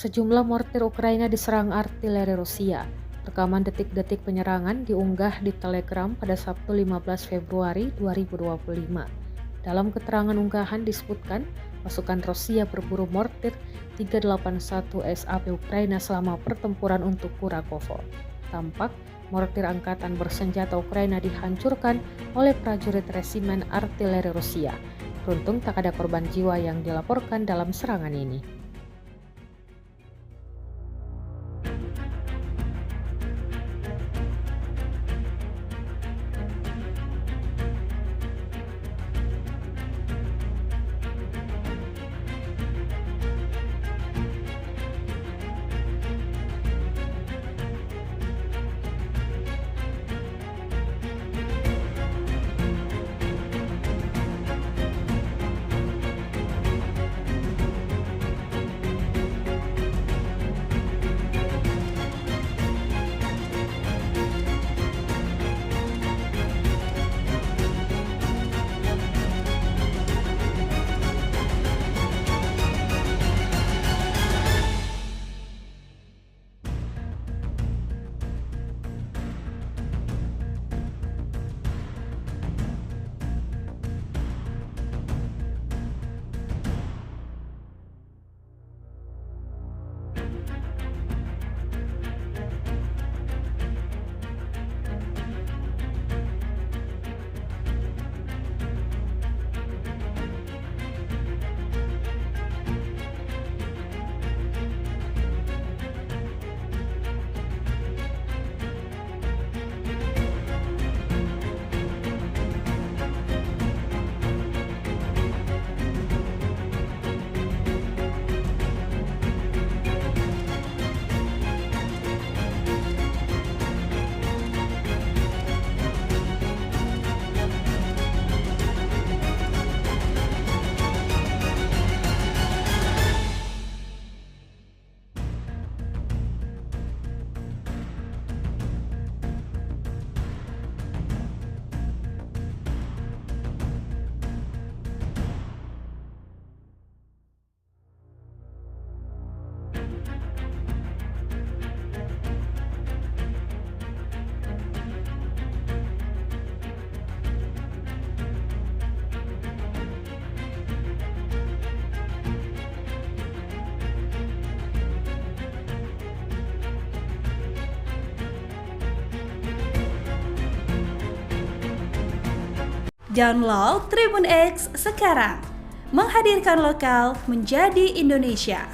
Sejumlah mortir Ukraina diserang artileri Rusia. Rekaman detik-detik penyerangan diunggah di Telegram pada Sabtu 15 Februari 2025. Dalam keterangan unggahan disebutkan, pasukan Rusia berburu mortir 381 SAP Ukraina selama pertempuran untuk Kurakhovo. Tampak, mortir Angkatan Bersenjata Ukraina dihancurkan oleh prajurit resimen Artileri Rusia. Beruntung tak ada korban jiwa yang dilaporkan dalam serangan ini. Download Tribun X sekarang, menghadirkan lokal menjadi Indonesia.